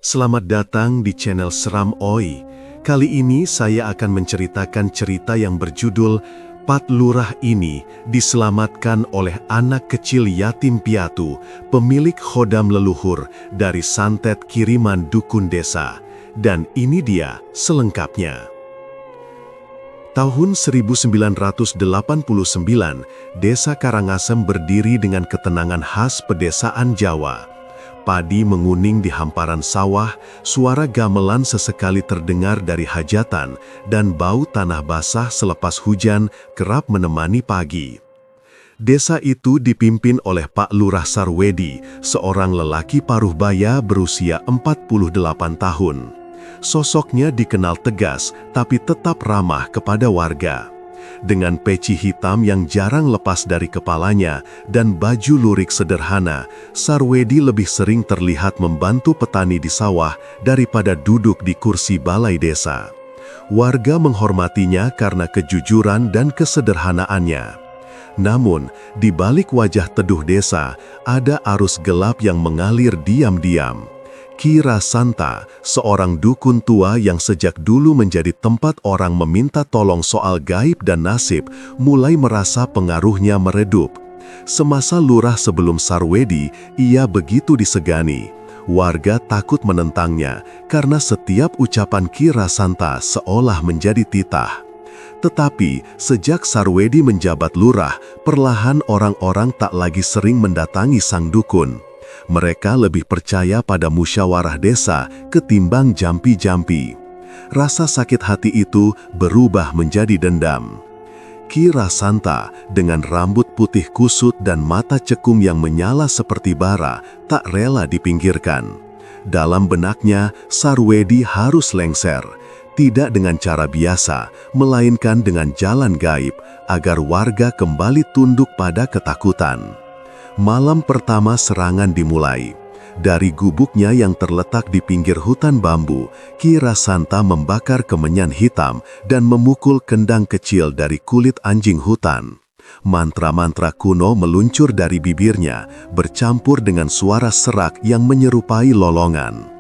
Selamat datang di channel Seram Oi. Kali ini saya akan menceritakan cerita yang berjudul Pat Lurah ini diselamatkan oleh anak kecil yatim piatu, pemilik khodam leluhur dari santet kiriman dukun desa. Dan ini dia selengkapnya. Tahun 1989, Desa Karangasem berdiri dengan ketenangan khas pedesaan Jawa. Padi menguning di hamparan sawah, suara gamelan sesekali terdengar dari hajatan, dan bau tanah basah selepas hujan kerap menemani pagi. Desa itu dipimpin oleh Pak Lurah Sarwedi, seorang lelaki paruh baya berusia 48 tahun. Sosoknya dikenal tegas, tapi tetap ramah kepada warga. Dengan peci hitam yang jarang lepas dari kepalanya dan baju lurik sederhana, Sarwedi lebih sering terlihat membantu petani di sawah daripada duduk di kursi balai desa. Warga menghormatinya karena kejujuran dan kesederhanaannya. Namun, di balik wajah teduh desa, ada arus gelap yang mengalir diam-diam. Ki Rasanta, seorang dukun tua yang sejak dulu menjadi tempat orang meminta tolong soal gaib dan nasib, mulai merasa pengaruhnya meredup. Semasa lurah sebelum Sarwedi, ia begitu disegani. Warga takut menentangnya karena setiap ucapan Ki Rasanta seolah menjadi titah. Tetapi, sejak Sarwedi menjabat lurah, perlahan orang-orang tak lagi sering mendatangi sang dukun. Mereka lebih percaya pada musyawarah desa ketimbang jampi-jampi. Rasa sakit hati itu berubah menjadi dendam. Ki Rasanta dengan rambut putih kusut dan mata cekung yang menyala seperti bara tak rela dipinggirkan. Dalam benaknya, Sarwedi harus lengser. Tidak dengan cara biasa, melainkan dengan jalan gaib agar warga kembali tunduk pada ketakutan. Malam pertama serangan dimulai. Dari gubuknya yang terletak di pinggir hutan bambu, Ki Rasanta membakar kemenyan hitam dan memukul kendang kecil dari kulit anjing hutan. Mantra-mantra kuno meluncur dari bibirnya, bercampur dengan suara serak yang menyerupai lolongan.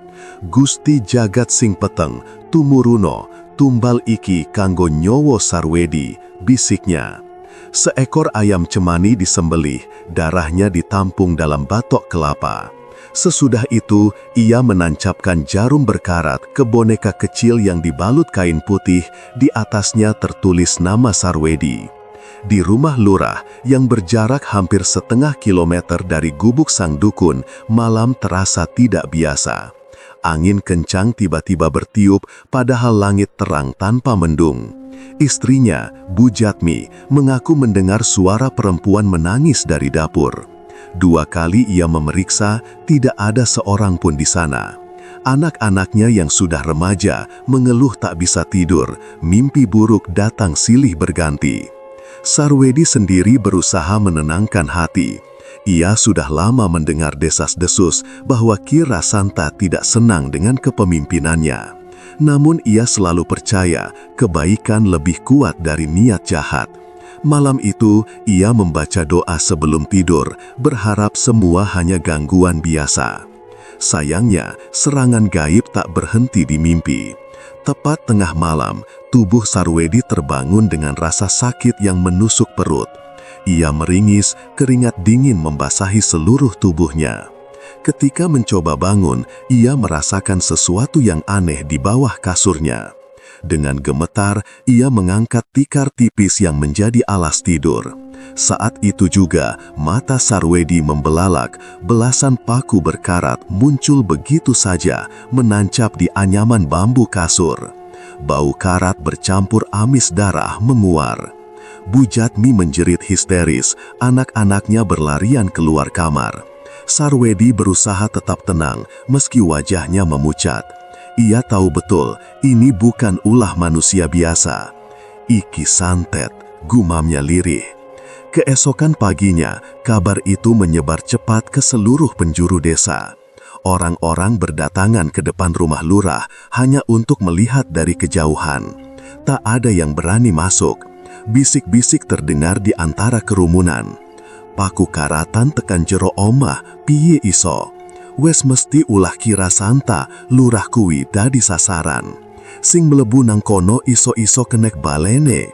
Gusti Jagat Sing Peteng, Tumuruno, tumbal iki kanggo nyowo Sarwedi, bisiknya. Seekor ayam cemani disembelih, darahnya ditampung dalam batok kelapa. Sesudah itu, ia menancapkan jarum berkarat ke boneka kecil yang dibalut kain putih, di atasnya tertulis nama Sarwedi. Di rumah lurah, yang berjarak hampir setengah kilometer dari gubuk sang dukun, malam terasa tidak biasa. Angin kencang tiba-tiba bertiup, padahal langit terang tanpa mendung. Istrinya, Bu Jatmi, mengaku mendengar suara perempuan menangis dari dapur. 2 kali ia memeriksa, tidak ada seorang pun di sana. Anak-anaknya yang sudah remaja mengeluh tak bisa tidur, mimpi buruk datang silih berganti. Sarwedi sendiri berusaha menenangkan hati. Ia sudah lama mendengar desas-desus bahwa Ki Rasanta tidak senang dengan kepemimpinannya. Namun ia selalu percaya kebaikan lebih kuat dari niat jahat. Malam itu, ia membaca doa sebelum tidur, berharap semua hanya gangguan biasa. Sayangnya, serangan gaib tak berhenti di mimpi. Tepat tengah malam, tubuh Sarwedi terbangun dengan rasa sakit yang menusuk perut. Ia meringis, keringat dingin membasahi seluruh tubuhnya. Ketika mencoba bangun, ia merasakan sesuatu yang aneh di bawah kasurnya. Dengan gemetar, ia mengangkat tikar tipis yang menjadi alas tidur. Saat itu juga, mata Sarwedi membelalak, belasan paku berkarat muncul begitu saja, menancap di anyaman bambu kasur. Bau karat bercampur amis darah menguar. Bu Jatmi menjerit histeris, anak-anaknya berlarian keluar kamar. Sarwedi berusaha tetap tenang, meski wajahnya memucat. Ia tahu betul, ini bukan ulah manusia biasa. Iki santet, gumamnya lirih. Keesokan paginya, kabar itu menyebar cepat ke seluruh penjuru desa. Orang-orang berdatangan ke depan rumah lurah hanya untuk melihat dari kejauhan. Tak ada yang berani masuk. Bisik-bisik terdengar di antara kerumunan. Paku karatan tekan jero omah, piye iso. wes mesti ulah Ki Rasanta lurah kuwi dadi sasaran. Sing mlebu nang kono iso-iso kenek balene.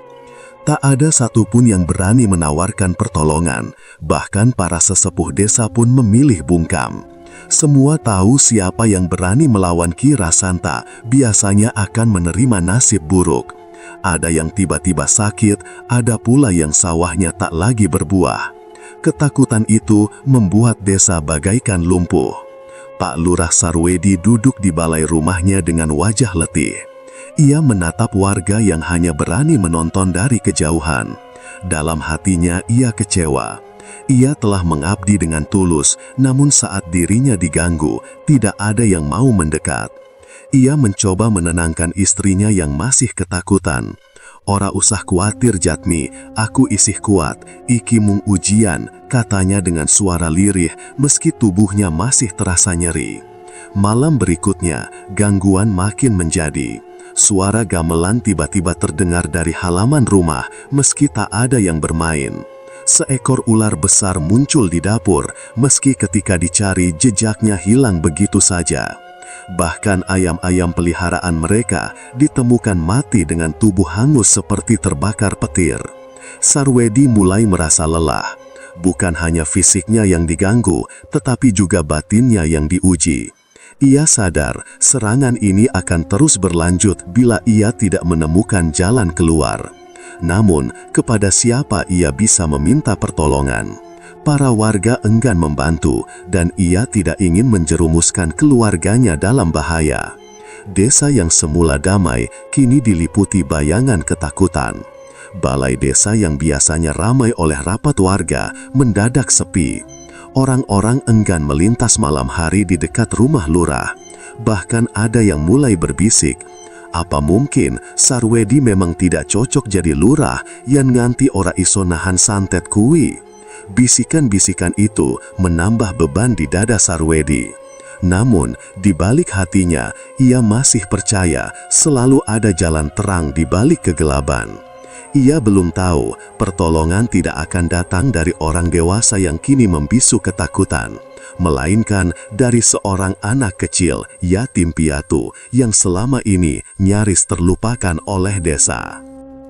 Tak ada satupun yang berani menawarkan pertolongan, bahkan para sesepuh desa pun memilih bungkam. Semua tahu siapa yang berani melawan Ki Rasanta biasanya akan menerima nasib buruk. Ada yang tiba-tiba sakit, ada pula yang sawahnya tak lagi berbuah. Ketakutan itu membuat desa bagaikan lumpuh. Pak Lurah Sarwedi duduk di balai rumahnya dengan wajah letih. Ia menatap warga yang hanya berani menonton dari kejauhan. Dalam hatinya ia kecewa. Ia telah mengabdi dengan tulus, namun saat dirinya diganggu, tidak ada yang mau mendekat. Ia mencoba menenangkan istrinya yang masih ketakutan. "Ora usah kuatir Jatmi, aku isih kuat, iki mung ujian," katanya dengan suara lirih meski tubuhnya masih terasa nyeri. Malam berikutnya, gangguan makin menjadi. Suara gamelan tiba-tiba terdengar dari halaman rumah meski tak ada yang bermain. Seekor ular besar muncul di dapur meski ketika dicari jejaknya hilang begitu saja. Bahkan ayam-ayam peliharaan mereka ditemukan mati dengan tubuh hangus seperti terbakar petir. Sarwedi mulai merasa lelah. Bukan hanya fisiknya yang diganggu, tetapi juga batinnya yang diuji. Ia sadar serangan ini akan terus berlanjut bila ia tidak menemukan jalan keluar. Namun, kepada siapa ia bisa meminta pertolongan? Para warga enggan membantu, dan ia tidak ingin menjerumuskan keluarganya dalam bahaya. Desa yang semula damai, kini diliputi bayangan ketakutan. Balai desa yang biasanya ramai oleh rapat warga, mendadak sepi. Orang-orang enggan melintas malam hari di dekat rumah lurah. Bahkan ada yang mulai berbisik, apa mungkin Sarwedi memang tidak cocok jadi lurah yang nganti ora iso nahan santet kui? Bisikan-bisikan itu menambah beban di dada Sarwedi. Namun, di balik hatinya, ia masih percaya selalu ada jalan terang di balik kegelapan. Ia belum tahu pertolongan tidak akan datang dari orang dewasa yang kini membisu ketakutan, melainkan dari seorang anak kecil, yatim piatu, yang selama ini nyaris terlupakan oleh desa.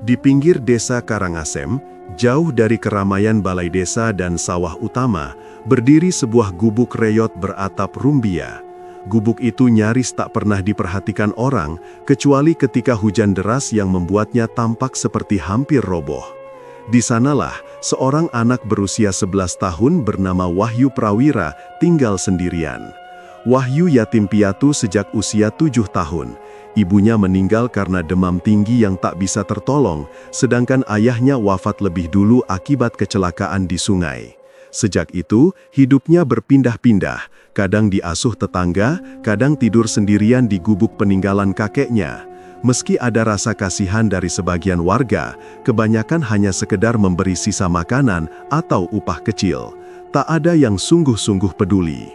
Di pinggir desa Karangasem, jauh dari keramaian balai desa dan sawah utama, berdiri sebuah gubuk reyot beratap rumbia. Gubuk itu nyaris tak pernah diperhatikan orang, kecuali ketika hujan deras yang membuatnya tampak seperti hampir roboh. Di sanalah, seorang anak berusia 11 tahun bernama Wahyu Prawira tinggal sendirian. Wahyu yatim piatu sejak usia 7 tahun. Ibunya meninggal karena demam tinggi yang tak bisa tertolong, sedangkan ayahnya wafat lebih dulu akibat kecelakaan di sungai. Sejak itu, hidupnya berpindah-pindah, kadang diasuh tetangga, kadang tidur sendirian di gubuk peninggalan kakeknya. Meski ada rasa kasihan dari sebagian warga, kebanyakan hanya sekedar memberi sisa makanan atau upah kecil. Tak ada yang sungguh-sungguh peduli.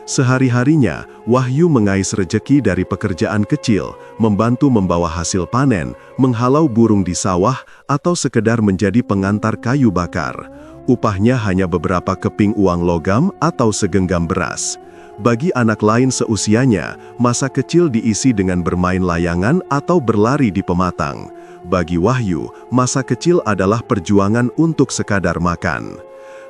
Sehari-harinya, Wahyu mengais rejeki dari pekerjaan kecil, membantu membawa hasil panen, menghalau burung di sawah, atau sekedar menjadi pengantar kayu bakar. Upahnya hanya beberapa keping uang logam atau segenggam beras. Bagi anak lain seusianya, masa kecil diisi dengan bermain layangan atau berlari di pematang. Bagi Wahyu, masa kecil adalah perjuangan untuk sekadar makan.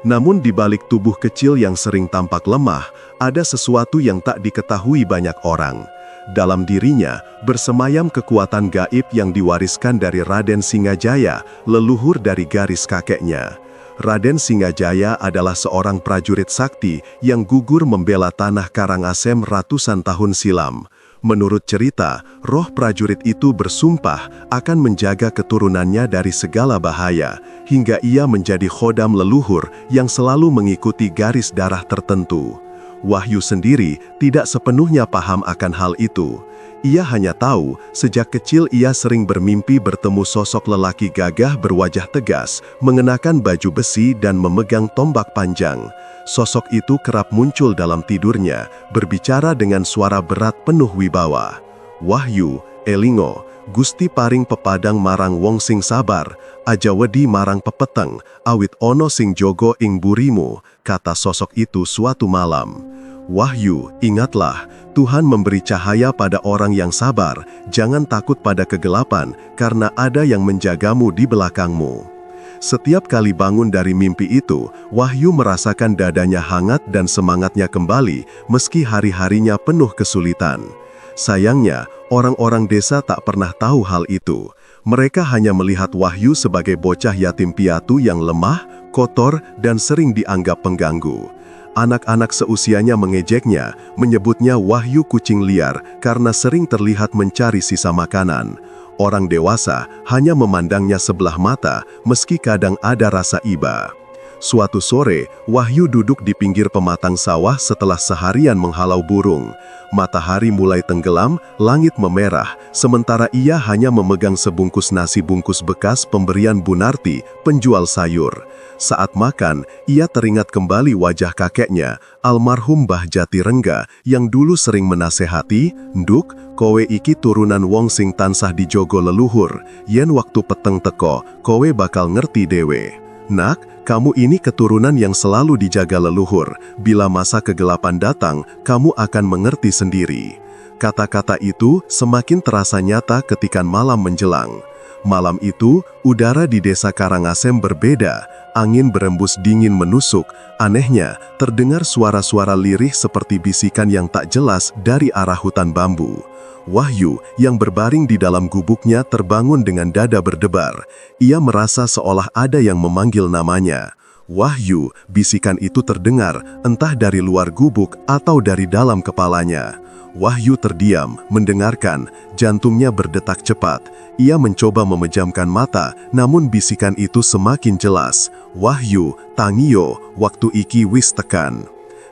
Namun di balik tubuh kecil yang sering tampak lemah, ada sesuatu yang tak diketahui banyak orang. Dalam dirinya, bersemayam kekuatan gaib yang diwariskan dari Raden Singajaya, leluhur dari garis kakeknya. Raden Singajaya adalah seorang prajurit sakti yang gugur membela tanah Karangasem ratusan tahun silam. Menurut cerita, roh prajurit itu bersumpah akan menjaga keturunannya dari segala bahaya, hingga ia menjadi khodam leluhur yang selalu mengikuti garis darah tertentu. Wahyu sendiri tidak sepenuhnya paham akan hal itu. Ia hanya tahu, sejak kecil ia sering bermimpi bertemu sosok lelaki gagah berwajah tegas, mengenakan baju besi dan memegang tombak panjang. Sosok itu kerap muncul dalam tidurnya, berbicara dengan suara berat penuh wibawa. "Wahyu, elingo, Gusti paring pepadang marang wong sing sabar, aja wedi marang pepeteng, awit ono sing jogo ing burimu," kata sosok itu suatu malam. Wahyu, ingatlah, Tuhan memberi cahaya pada orang yang sabar, jangan takut pada kegelapan, karena ada yang menjagamu di belakangmu. Setiap kali bangun dari mimpi itu, Wahyu merasakan dadanya hangat dan semangatnya kembali, meski hari-harinya penuh kesulitan. Sayangnya, orang-orang desa tak pernah tahu hal itu. Mereka hanya melihat Wahyu sebagai bocah yatim piatu yang lemah, kotor, dan sering dianggap pengganggu. Anak-anak seusianya mengejeknya, menyebutnya Wahyu kucing liar karena sering terlihat mencari sisa makanan. Orang dewasa hanya memandangnya sebelah mata, meski kadang ada rasa iba. Suatu sore, Wahyu duduk di pinggir pematang sawah setelah seharian menghalau burung. Matahari mulai tenggelam, langit memerah, sementara ia hanya memegang sebungkus nasi bungkus bekas pemberian Bu Narti, penjual sayur. Saat makan, ia teringat kembali wajah kakeknya, almarhum Mbah Jati Rengga, yang dulu sering menasehati, "Nduk, kowe iki turunan wong sing tansah dijogo leluhur, yen waktu peteng teko, kowe bakal ngerti dewe. Nak, kamu ini keturunan yang selalu dijaga leluhur. Bila masa kegelapan datang, kamu akan mengerti sendiri." Kata-kata itu semakin terasa nyata ketika malam menjelang. Malam itu, udara di desa Karangasem berbeda. Angin berembus dingin menusuk. Anehnya, terdengar suara-suara lirih seperti bisikan yang tak jelas dari arah hutan bambu. Wahyu, yang berbaring di dalam gubuknya, terbangun dengan dada berdebar. Ia merasa seolah ada yang memanggil namanya. "Wahyu," bisikan itu terdengar, entah dari luar gubuk atau dari dalam kepalanya. Wahyu terdiam, mendengarkan, jantungnya berdetak cepat. Ia mencoba memejamkan mata, namun bisikan itu semakin jelas. "Wahyu, tangiyo, waktu iki wis tekan."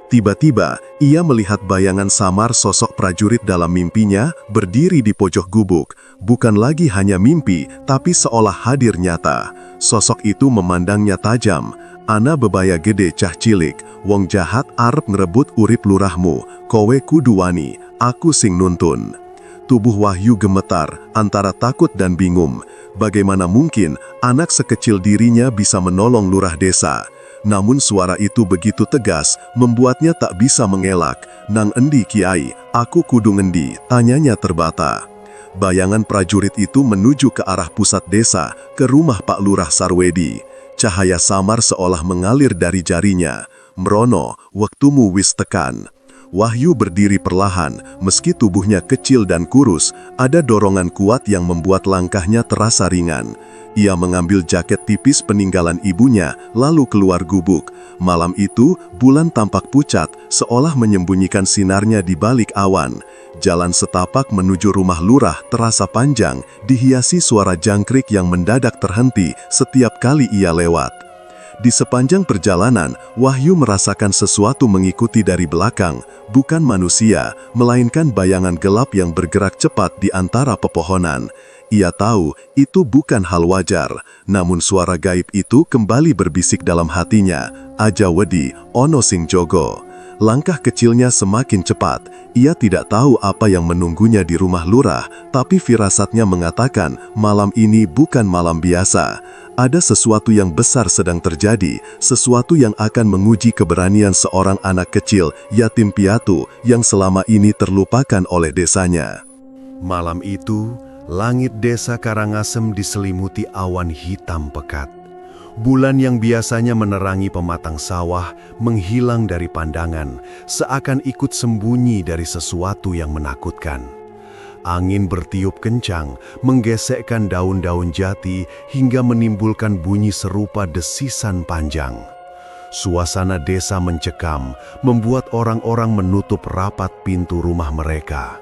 Tiba-tiba, ia melihat bayangan samar sosok prajurit dalam mimpinya, berdiri di pojok gubuk. Bukan lagi hanya mimpi, tapi seolah hadir nyata. Sosok itu memandangnya tajam. "Ana bebaya gede cah cilik, wong jahat arep ngerebut urip lurahmu, kowe kudu wani, aku sing nuntun." Tubuh Wahyu gemetar, antara takut dan bingung. Bagaimana mungkin anak sekecil dirinya bisa menolong lurah desa? Namun suara itu begitu tegas, membuatnya tak bisa mengelak. "Nang endi kiai, aku kudu ngendi?" tanyanya terbata. Bayangan prajurit itu menuju ke arah pusat desa, ke rumah Pak Lurah Sarwedi. Cahaya samar seolah mengalir dari jarinya. "Mrono, wektumu wis tekan." Wahyu berdiri perlahan, meski tubuhnya kecil dan kurus, ada dorongan kuat yang membuat langkahnya terasa ringan. Ia mengambil jaket tipis peninggalan ibunya, lalu keluar gubuk. Malam itu, bulan tampak pucat, seolah menyembunyikan sinarnya di balik awan. Jalan setapak menuju rumah lurah terasa panjang, dihiasi suara jangkrik yang mendadak terhenti setiap kali ia lewat. Di sepanjang perjalanan, Wahyu merasakan sesuatu mengikuti dari belakang, bukan manusia, melainkan bayangan gelap yang bergerak cepat di antara pepohonan. Ia tahu itu bukan hal wajar, namun suara gaib itu kembali berbisik dalam hatinya, "Aja wedi, ono sing jogo." Langkah kecilnya semakin cepat. Ia tidak tahu apa yang menunggunya di rumah lurah, tapi firasatnya mengatakan malam ini bukan malam biasa. Ada sesuatu yang besar sedang terjadi, sesuatu yang akan menguji keberanian seorang anak kecil, yatim piatu, yang selama ini terlupakan oleh desanya. Malam itu, langit desa Karangasem diselimuti awan hitam pekat. Bulan yang biasanya menerangi pematang sawah menghilang dari pandangan, seakan ikut sembunyi dari sesuatu yang menakutkan. Angin bertiup kencang, menggesekkan daun-daun jati hingga menimbulkan bunyi serupa desisan panjang. Suasana desa mencekam, membuat orang-orang menutup rapat pintu rumah mereka.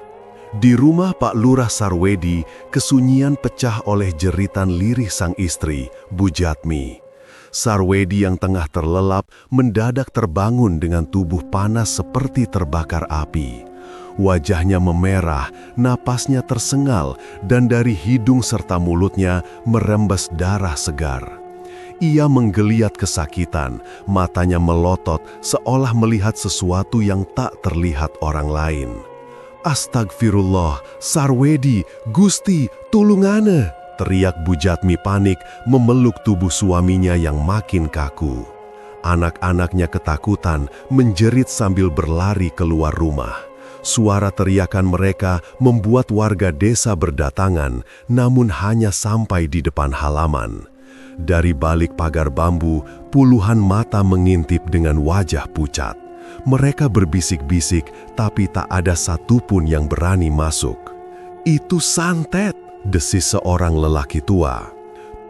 Di rumah Pak Lurah Sarwedi, kesunyian pecah oleh jeritan lirih sang istri, Bu Jatmi. Sarwedi yang tengah terlelap mendadak terbangun dengan tubuh panas seperti terbakar api. Wajahnya memerah, napasnya tersengal, dan dari hidung serta mulutnya merembes darah segar. Ia menggeliat kesakitan, matanya melotot seolah melihat sesuatu yang tak terlihat orang lain. "Astagfirullah, Sarwedi, Gusti, tulungane!" teriak Bu Jatmi panik memeluk tubuh suaminya yang makin kaku. Anak-anaknya ketakutan, menjerit sambil berlari keluar rumah. Suara teriakan mereka membuat warga desa berdatangan, namun hanya sampai di depan halaman. Dari balik pagar bambu, puluhan mata mengintip dengan wajah pucat. Mereka berbisik-bisik, tapi tak ada satupun yang berani masuk. "Itu santet," desis seorang lelaki tua.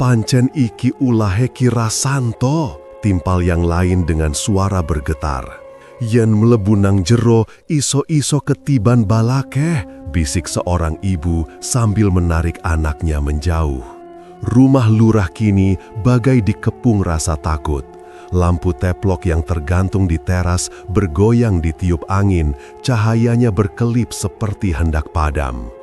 "Pancen iki ulahe Kirasanto," timpal yang lain dengan suara bergetar. "Yen mlebu nang jero iso-iso ketiban balakeh," bisik seorang ibu sambil menarik anaknya menjauh. Rumah lurah kini bagai dikepung rasa takut. Lampu teplok yang tergantung di teras bergoyang ditiup angin, cahayanya berkelip seperti hendak padam.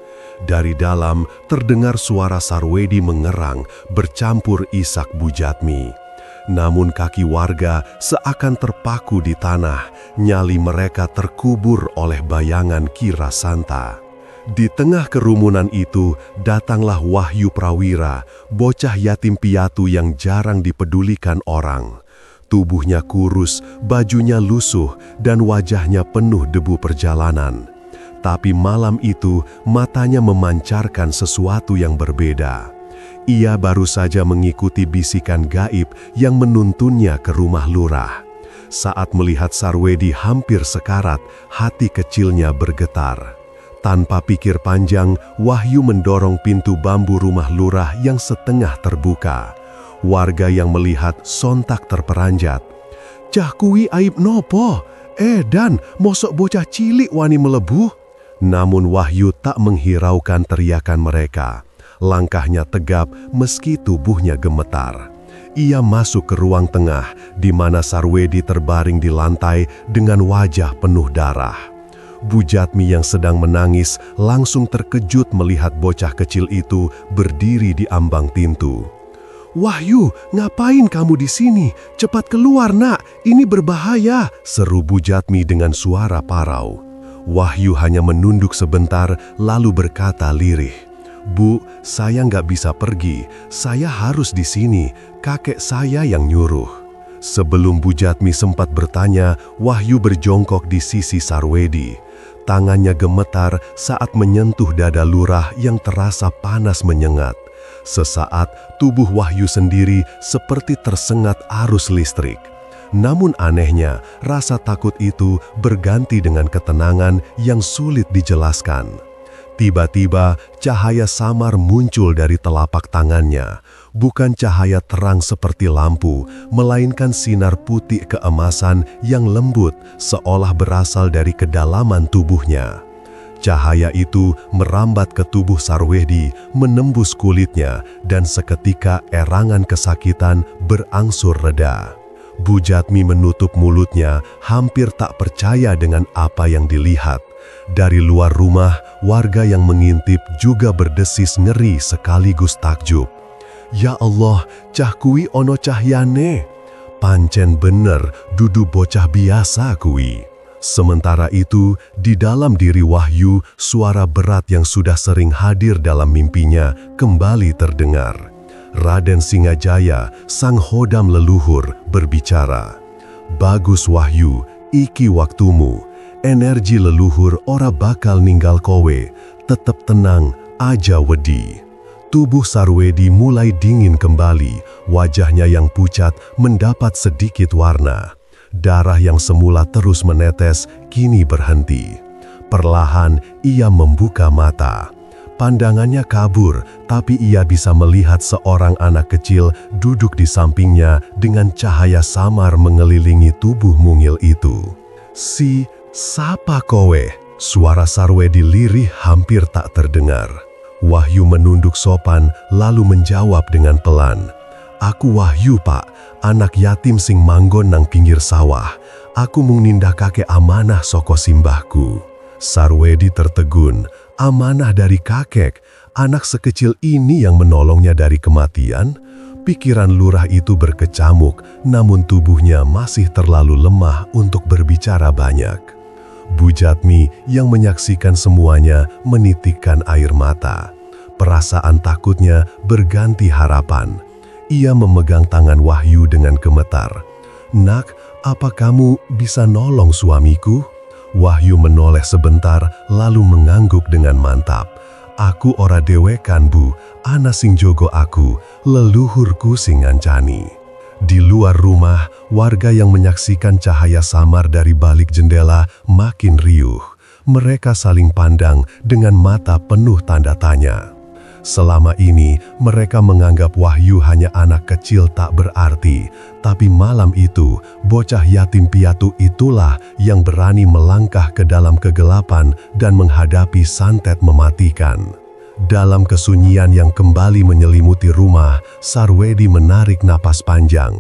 Dari dalam terdengar suara Sarwedi mengerang bercampur isak Bujatmi. Namun kaki warga seakan terpaku di tanah, nyali mereka terkubur oleh bayangan Kirasanta. Di tengah kerumunan itu datanglah Wahyu Prawira, bocah yatim piatu yang jarang dipedulikan orang. Tubuhnya kurus, bajunya lusuh, dan wajahnya penuh debu perjalanan. Tapi malam itu matanya memancarkan sesuatu yang berbeda. Ia baru saja mengikuti bisikan gaib yang menuntunnya ke rumah lurah. Saat melihat Sarwedi hampir sekarat, hati kecilnya bergetar. Tanpa pikir panjang, Wahyu mendorong pintu bambu rumah lurah yang setengah terbuka. Warga yang melihat sontak terperanjat. "Cah kuwi aib nopo? Dan mosok bocah cilik wani melebu?" Namun Wahyu tak menghiraukan teriakan mereka. Langkahnya tegap meski tubuhnya gemetar. Ia masuk ke ruang tengah di mana Sarwedi terbaring di lantai dengan wajah penuh darah. Bujatmi yang sedang menangis langsung terkejut melihat bocah kecil itu berdiri di ambang pintu. "Wahyu, ngapain kamu di sini? Cepat keluar, Nak, ini berbahaya," seru Bujatmi dengan suara parau. Wahyu hanya menunduk sebentar lalu berkata lirih, "Bu, saya nggak bisa pergi, saya harus di sini, kakek saya yang nyuruh." Sebelum Bujatmi sempat bertanya, Wahyu berjongkok di sisi Sarwedi. Tangannya gemetar saat menyentuh dada lurah yang terasa panas menyengat. Sesaat tubuh Wahyu sendiri seperti tersengat arus listrik. Namun anehnya, rasa takut itu berganti dengan ketenangan yang sulit dijelaskan. Tiba-tiba cahaya samar muncul dari telapak tangannya. Bukan cahaya terang seperti lampu, melainkan sinar putih keemasan yang lembut seolah berasal dari kedalaman tubuhnya. Cahaya itu merambat ke tubuh Sarwedi, menembus kulitnya, dan seketika erangan kesakitan berangsur reda. Bujatmi menutup mulutnya, hampir tak percaya dengan apa yang dilihat. Dari luar rumah, warga yang mengintip juga berdesis ngeri sekaligus takjub. "Ya Allah, cah kuwi ono cahyane. Pancen bener dudu bocah biasa kuwi." Sementara itu, di dalam diri Wahyu, suara berat yang sudah sering hadir dalam mimpinya kembali terdengar. Raden Singajaya, sang hodam leluhur, berbicara. "Bagus Wahyu, iki waktumu. Energi leluhur ora bakal ninggal kowe, tetep tenang, aja wedi." Tubuh Sarwedi mulai dingin kembali, wajahnya yang pucat mendapat sedikit warna. Darah yang semula terus menetes kini berhenti. Perlahan ia membuka mata. Pandangannya kabur, tapi ia bisa melihat seorang anak kecil duduk di sampingnya dengan cahaya samar mengelilingi tubuh mungil itu. Sapa kowe?" Suara Sarwedi lirih hampir tak terdengar. Wahyu menunduk sopan lalu menjawab dengan pelan, "Aku Wahyu, Pak, anak yatim sing manggon nang pinggir sawah. Aku mung nindakake amanah saka simbahku." Sarwedi tertegun. Amanah dari kakek, anak sekecil ini yang menolongnya dari kematian? Pikiran lurah itu berkecamuk, namun tubuhnya masih terlalu lemah untuk berbicara banyak. Bujatmi yang menyaksikan semuanya menitikkan air mata. Perasaan takutnya berganti harapan. Ia memegang tangan Wahyu dengan gemetar. "Nak, apa kamu bisa nolong suamiku?" Wahyu menoleh sebentar lalu mengangguk dengan mantap. "Aku ora dewekan bu, ana sing jogo aku, leluhurku sing ngancani." Di luar rumah, warga yang menyaksikan cahaya samar dari balik jendela makin riuh. Mereka saling pandang dengan mata penuh tanda tanya. Selama ini, mereka menganggap Wahyu hanya anak kecil tak berarti. Tapi malam itu, bocah yatim piatu itulah yang berani melangkah ke dalam kegelapan dan menghadapi santet mematikan. Dalam kesunyian yang kembali menyelimuti rumah, Sarwedi menarik napas panjang.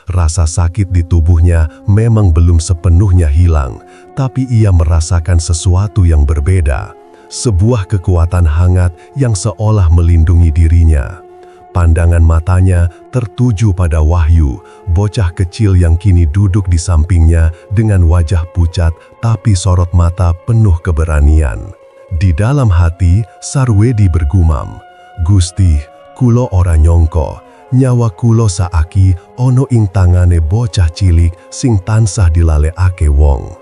Rasa sakit di tubuhnya memang belum sepenuhnya hilang, tapi ia merasakan sesuatu yang berbeda. Sebuah kekuatan hangat yang seolah melindungi dirinya. Pandangan matanya tertuju pada Wahyu, bocah kecil yang kini duduk di sampingnya dengan wajah pucat tapi sorot mata penuh keberanian. Di dalam hati, Sarwedi bergumam, "Gusti, kulo ora nyongko, nyawa kulo saaki ono ing tangane bocah cilik sing tansah dilalekake wong."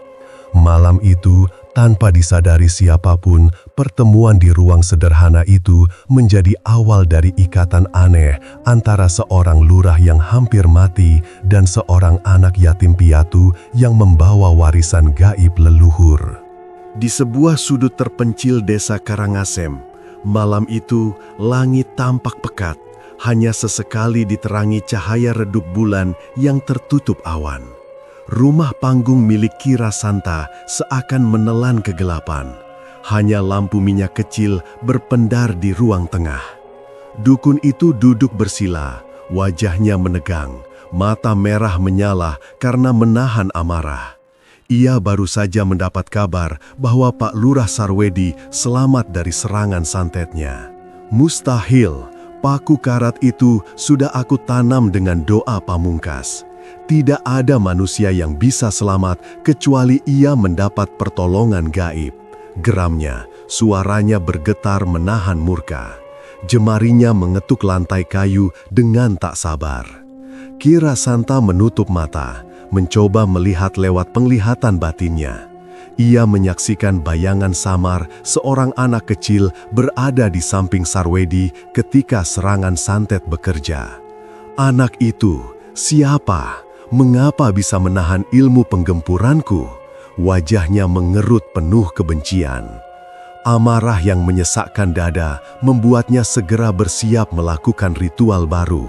Malam itu, tanpa disadari siapapun, pertemuan di ruang sederhana itu menjadi awal dari ikatan aneh antara seorang lurah yang hampir mati dan seorang anak yatim piatu yang membawa warisan gaib leluhur. Di sebuah sudut terpencil desa Karangasem, malam itu langit tampak pekat, hanya sesekali diterangi cahaya redup bulan yang tertutup awan. Rumah panggung milik Ki Rasanta seakan menelan kegelapan. Hanya lampu minyak kecil berpendar di ruang tengah. Dukun itu duduk bersila, wajahnya menegang, mata merah menyala karena menahan amarah. Ia baru saja mendapat kabar bahwa Pak Lurah Sarwedi selamat dari serangan santetnya. "Mustahil, paku karat itu sudah aku tanam dengan doa pamungkas. Tidak ada manusia yang bisa selamat kecuali ia mendapat pertolongan gaib." Geramnya, suaranya bergetar menahan murka. Jemarinya mengetuk lantai kayu dengan tak sabar. Ki Rasanta menutup mata, mencoba melihat lewat penglihatan batinnya. Ia menyaksikan bayangan samar seorang anak kecil berada di samping Sarwedi ketika serangan santet bekerja. Anak itu, siapa? Mengapa bisa menahan ilmu penggempuranku? Wajahnya mengerut penuh kebencian. Amarah yang menyesakkan dada membuatnya segera bersiap melakukan ritual baru.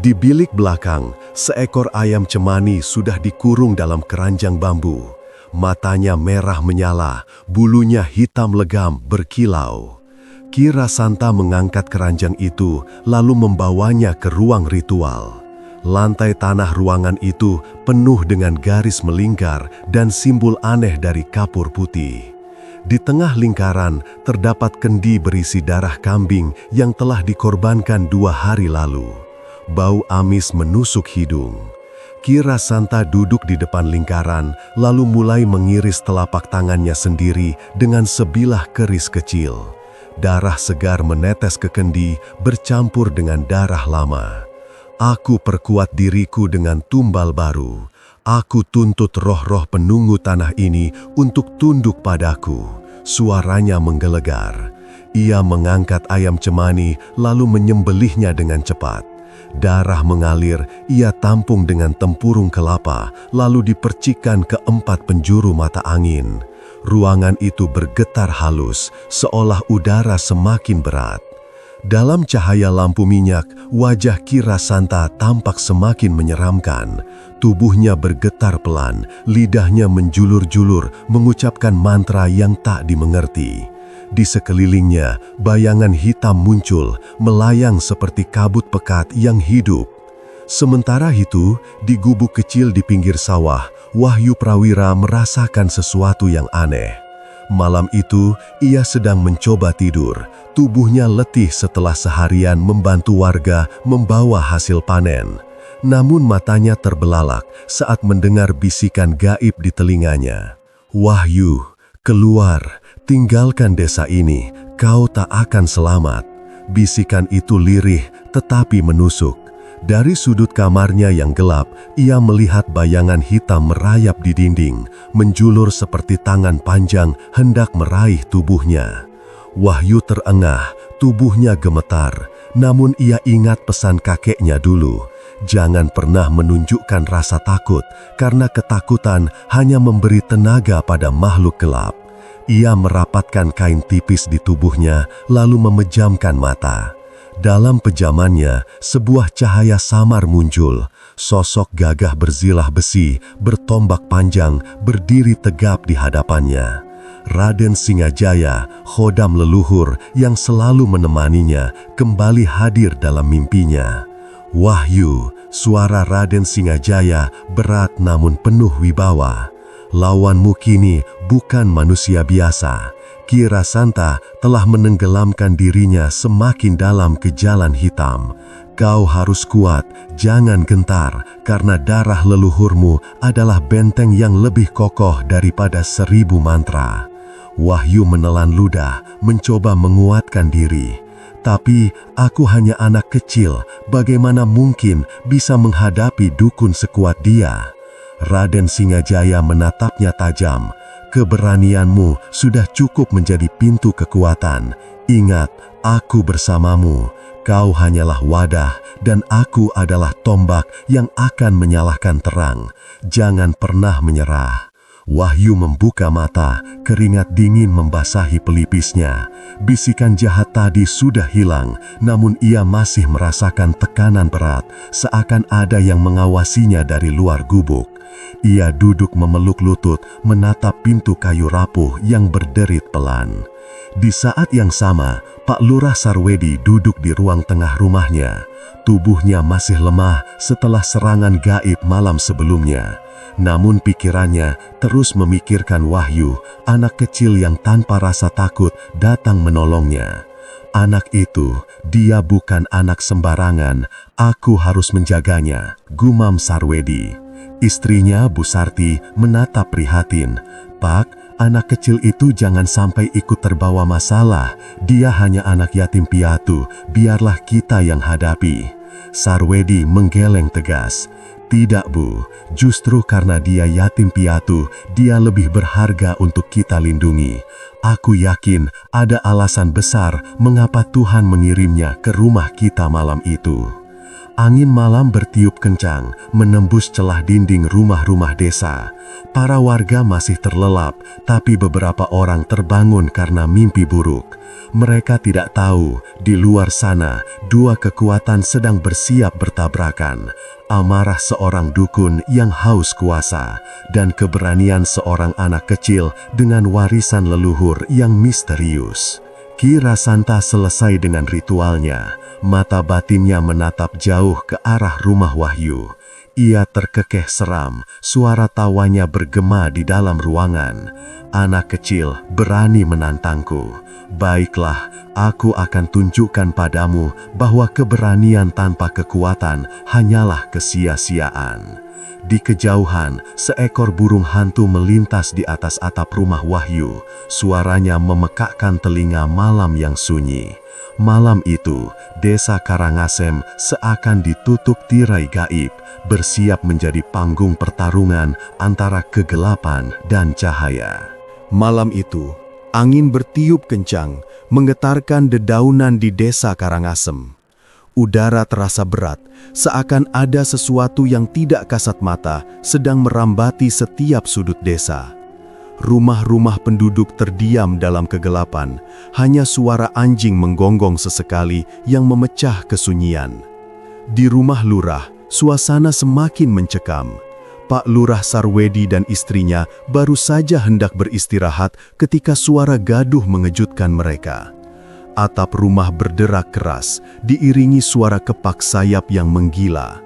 Di bilik belakang, seekor ayam cemani sudah dikurung dalam keranjang bambu. Matanya merah menyala, bulunya hitam legam berkilau. Ki Rasanta mengangkat keranjang itu, lalu membawanya ke ruang ritual. Lantai tanah ruangan itu penuh dengan garis melingkar dan simbol aneh dari kapur putih. Di tengah lingkaran terdapat kendi berisi darah kambing yang telah dikorbankan 2 hari lalu. Bau amis menusuk hidung. Ki Rasanta duduk di depan lingkaran, lalu mulai mengiris telapak tangannya sendiri dengan sebilah keris kecil. Darah segar menetes ke kendi, bercampur dengan darah lama. "Aku perkuat diriku dengan tumbal baru. Aku tuntut roh-roh penunggu tanah ini untuk tunduk padaku." Suaranya menggelegar. Ia mengangkat ayam cemani, lalu menyembelihnya dengan cepat. Darah mengalir, ia tampung dengan tempurung kelapa, lalu dipercikkan ke 4 penjuru mata angin. Ruangan itu bergetar halus, seolah udara semakin berat. Dalam cahaya lampu minyak, wajah Ki Rasanta tampak semakin menyeramkan. Tubuhnya bergetar pelan, lidahnya menjulur-julur, mengucapkan mantra yang tak dimengerti. Di sekelilingnya, bayangan hitam muncul, melayang seperti kabut pekat yang hidup. Sementara itu, di gubuk kecil di pinggir sawah, Wahyu Prawira merasakan sesuatu yang aneh. Malam itu, ia sedang mencoba tidur. Tubuhnya letih setelah seharian membantu warga membawa hasil panen. Namun matanya terbelalak saat mendengar bisikan gaib di telinganya. "Wahyu, keluar, tinggalkan desa ini, kau tak akan selamat." Bisikan itu lirih tetapi menusuk. Dari sudut kamarnya yang gelap, ia melihat bayangan hitam merayap di dinding, menjulur seperti tangan panjang hendak meraih tubuhnya. Wahyu terengah, tubuhnya gemetar, namun ia ingat pesan kakeknya dulu. Jangan pernah menunjukkan rasa takut, karena ketakutan hanya memberi tenaga pada makhluk gelap. Ia merapatkan kain tipis di tubuhnya, lalu memejamkan mata. Dalam pejamannya, sebuah cahaya samar muncul. Sosok gagah berzilah besi, bertombak panjang, berdiri tegap di hadapannya. Raden Singajaya, khodam leluhur yang selalu menemaninya, kembali hadir dalam mimpinya. Wahyu, suara Raden Singajaya berat namun penuh wibawa. Lawanmu kini bukan manusia biasa. Ki Rasanta telah menenggelamkan dirinya semakin dalam ke jalan hitam. Kau harus kuat, jangan gentar, karena darah leluhurmu adalah benteng yang lebih kokoh daripada 1000 mantra. Wahyu menelan ludah, mencoba menguatkan diri. Tapi aku hanya anak kecil, bagaimana mungkin bisa menghadapi dukun sekuat dia? Raden Singajaya menatapnya tajam. Keberanianmu sudah cukup menjadi pintu kekuatan. Ingat, aku bersamamu. Kau hanyalah wadah dan aku adalah tombak yang akan menyalahkan terang. Jangan pernah menyerah. Wahyu membuka mata, keringat dingin membasahi pelipisnya. Bisikan jahat tadi sudah hilang, namun ia masih merasakan tekanan berat, seakan ada yang mengawasinya dari luar gubuk. Ia duduk memeluk lutut, menatap pintu kayu rapuh yang berderit pelan. Di saat yang sama, Pak Lurah Sarwedi duduk di ruang tengah rumahnya. Tubuhnya masih lemah setelah serangan gaib malam sebelumnya. Namun pikirannya terus memikirkan Wahyu, anak kecil yang tanpa rasa takut datang menolongnya. Anak itu, dia bukan anak sembarangan, aku harus menjaganya, gumam Sarwedi. Istrinya Bu Sarti menatap prihatin. Pak, anak kecil itu jangan sampai ikut terbawa masalah, dia hanya anak yatim piatu, biarlah kita yang hadapi. Sarwedi menggeleng tegas. Tidak Bu, justru karena dia yatim piatu, dia lebih berharga untuk kita lindungi. Aku yakin ada alasan besar mengapa Tuhan mengirimnya ke rumah kita malam itu. Angin malam bertiup kencang, menembus celah dinding rumah-rumah desa. Para warga masih terlelap, tapi beberapa orang terbangun karena mimpi buruk. Mereka tidak tahu, di luar sana, dua kekuatan sedang bersiap bertabrakan. Amarah seorang dukun yang haus kuasa, dan keberanian seorang anak kecil dengan warisan leluhur yang misterius. Ki Rasanta selesai dengan ritualnya. Mata batinnya menatap jauh ke arah rumah Wahyu. Ia terkekeh seram, suara tawanya bergema di dalam ruangan. Anak kecil berani menantangku. Baiklah, aku akan tunjukkan padamu bahwa keberanian tanpa kekuatan hanyalah kesia-siaan. Di kejauhan, seekor burung hantu melintas di atas atap rumah Wahyu. Suaranya memekakkan telinga malam yang sunyi. Malam itu, desa Karangasem seakan ditutup tirai gaib, bersiap menjadi panggung pertarungan antara kegelapan dan cahaya. Malam itu, angin bertiup kencang, menggetarkan dedaunan di desa Karangasem. Udara terasa berat, seakan ada sesuatu yang tidak kasat mata sedang merambati setiap sudut desa. Rumah-rumah penduduk terdiam dalam kegelapan, hanya suara anjing menggonggong sesekali yang memecah kesunyian. Di rumah lurah, suasana semakin mencekam. Pak Lurah Sarwedi dan istrinya baru saja hendak beristirahat ketika suara gaduh mengejutkan mereka. Atap rumah berderak keras, diiringi suara kepak sayap yang menggila.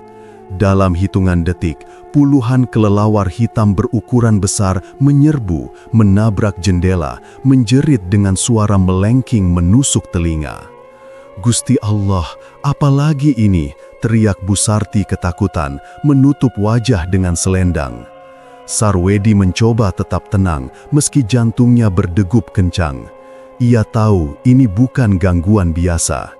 Dalam hitungan detik, puluhan kelelawar hitam berukuran besar menyerbu, menabrak jendela, menjerit dengan suara melengking menusuk telinga. Gusti Allah, apalagi ini? Teriak Bu Sarti ketakutan, menutup wajah dengan selendang. Sarwedi mencoba tetap tenang, meski jantungnya berdegup kencang. Ia tahu ini bukan gangguan biasa.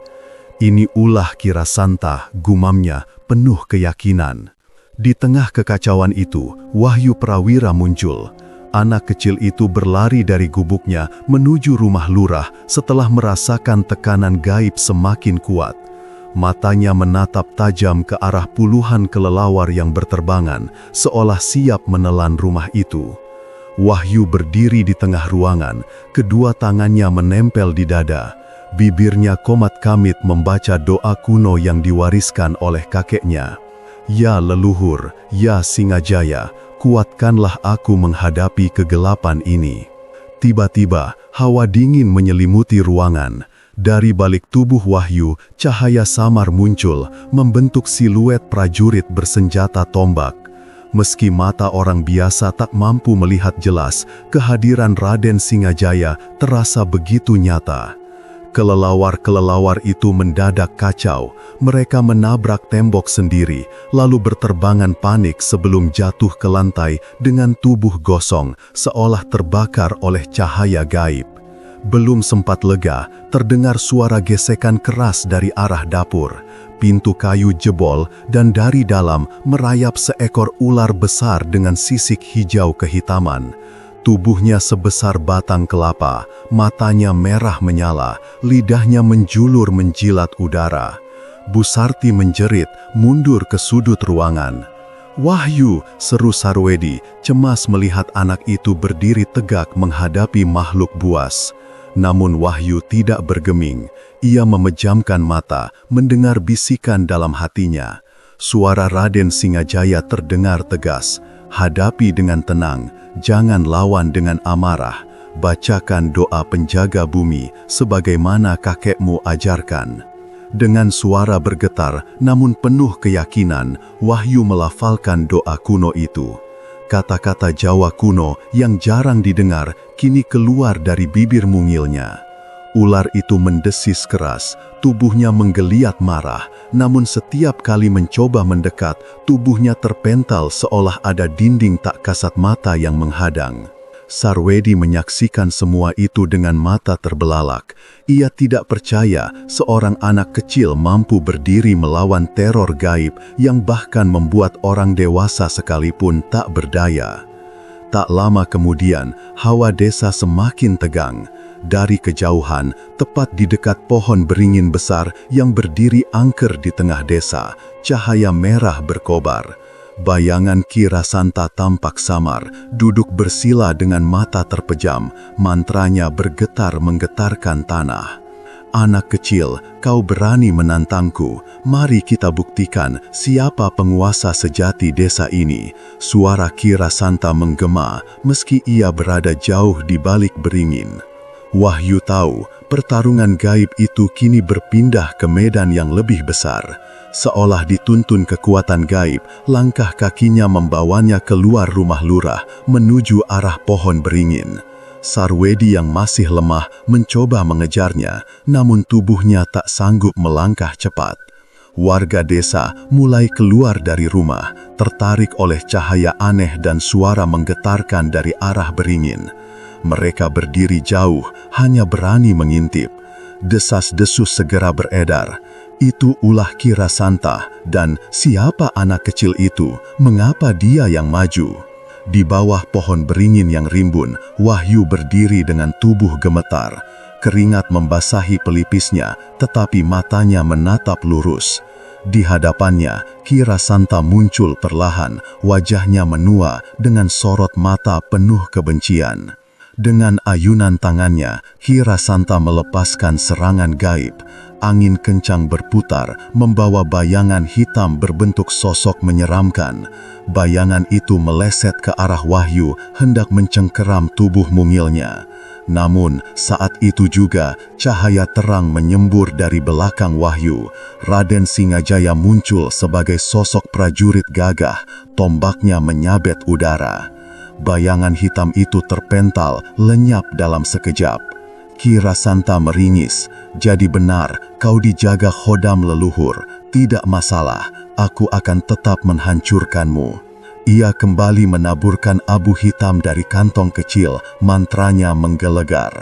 Ini ulah Ki Rasanta, gumamnya, penuh keyakinan. Di tengah kekacauan itu, Wahyu Prawira muncul. Anak kecil itu berlari dari gubuknya menuju rumah lurah setelah merasakan tekanan gaib semakin kuat. Matanya menatap tajam ke arah puluhan kelelawar yang berterbangan, seolah siap menelan rumah itu. Wahyu berdiri di tengah ruangan, kedua tangannya menempel di dada. Bibirnya komat kamit membaca doa kuno yang diwariskan oleh kakeknya. Ya leluhur, ya Singajaya, kuatkanlah aku menghadapi kegelapan ini. Tiba-tiba, hawa dingin menyelimuti ruangan. Dari balik tubuh Wahyu, cahaya samar muncul, membentuk siluet prajurit bersenjata tombak. Meski mata orang biasa tak mampu melihat jelas, kehadiran Raden Singajaya terasa begitu nyata. Kelelawar-kelelawar itu mendadak kacau, mereka menabrak tembok sendiri, lalu berterbangan panik sebelum jatuh ke lantai dengan tubuh gosong, seolah terbakar oleh cahaya gaib. Belum sempat lega, terdengar suara gesekan keras dari arah dapur. Pintu kayu jebol dan dari dalam merayap seekor ular besar dengan sisik hijau kehitaman. Tubuhnya sebesar batang kelapa, matanya merah menyala, lidahnya menjulur menjilat udara. Bu Sarti menjerit, mundur ke sudut ruangan. "Wahyu!" seru Sarwedi, cemas melihat anak itu berdiri tegak menghadapi makhluk buas. Namun Wahyu tidak bergeming. Ia memejamkan mata, mendengar bisikan dalam hatinya. Suara Raden Singajaya terdengar tegas. "Hadapi dengan tenang, jangan lawan dengan amarah. Bacakan doa penjaga bumi, sebagaimana kakekmu ajarkan." Dengan suara bergetar, namun penuh keyakinan, Wahyu melafalkan doa kuno itu. Kata-kata Jawa kuno yang jarang didengar kini keluar dari bibir mungilnya. Ular itu mendesis keras, tubuhnya menggeliat marah, namun setiap kali mencoba mendekat, tubuhnya terpental seolah ada dinding tak kasat mata yang menghadang. Sarwedi menyaksikan semua itu dengan mata terbelalak. Ia tidak percaya seorang anak kecil mampu berdiri melawan teror gaib yang bahkan membuat orang dewasa sekalipun tak berdaya. Tak lama kemudian, hawa desa semakin tegang. Dari kejauhan, tepat di dekat pohon beringin besar yang berdiri angker di tengah desa, cahaya merah berkobar. Bayangan Ki Rasanta tampak samar, duduk bersila dengan mata terpejam, mantranya bergetar menggetarkan tanah. "Anak kecil, kau berani menantangku, mari kita buktikan siapa penguasa sejati desa ini." Suara Ki Rasanta menggema, meski ia berada jauh di balik beringin. Wahyu tahu, pertarungan gaib itu kini berpindah ke medan yang lebih besar. Seolah dituntun kekuatan gaib, langkah kakinya membawanya keluar rumah lurah, menuju arah pohon beringin. Sarwedi yang masih lemah mencoba mengejarnya, namun tubuhnya tak sanggup melangkah cepat. Warga desa mulai keluar dari rumah, tertarik oleh cahaya aneh dan suara menggetarkan dari arah beringin. Mereka berdiri jauh, hanya berani mengintip. Desas-desus segera beredar. Itu ulah Ki Rasanta, dan siapa anak kecil itu, mengapa dia yang maju? Di bawah pohon beringin yang rimbun, Wahyu berdiri dengan tubuh gemetar. Keringat membasahi pelipisnya, tetapi matanya menatap lurus. Di hadapannya, Ki Rasanta muncul perlahan, wajahnya menua dengan sorot mata penuh kebencian. Dengan ayunan tangannya, Ki Rasanta melepaskan serangan gaib. Angin kencang berputar, membawa bayangan hitam berbentuk sosok menyeramkan. Bayangan itu meleset ke arah Wahyu, hendak mencengkeram tubuh mungilnya. Namun, saat itu juga, cahaya terang menyembur dari belakang Wahyu. Raden Singajaya muncul sebagai sosok prajurit gagah, tombaknya menyabet udara. Bayangan hitam itu terpental, lenyap dalam sekejap. Ki Rasanta meringis, "Jadi benar, kau dijaga khodam leluhur. Tidak masalah, aku akan tetap menghancurkanmu." Ia kembali menaburkan abu hitam dari kantong kecil, mantranya menggelegar.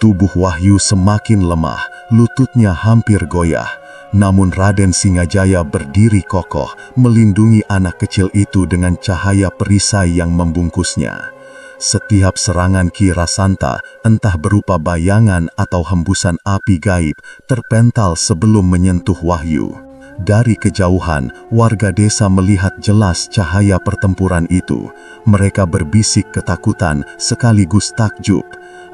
Tubuh Wahyu semakin lemah, lututnya hampir goyah. Namun Raden Singajaya berdiri kokoh, melindungi anak kecil itu dengan cahaya perisai yang membungkusnya. Setiap serangan Ki Rasanta, entah berupa bayangan atau hembusan api gaib, terpental sebelum menyentuh Wahyu. Dari kejauhan, warga desa melihat jelas cahaya pertempuran itu. Mereka berbisik ketakutan sekaligus takjub.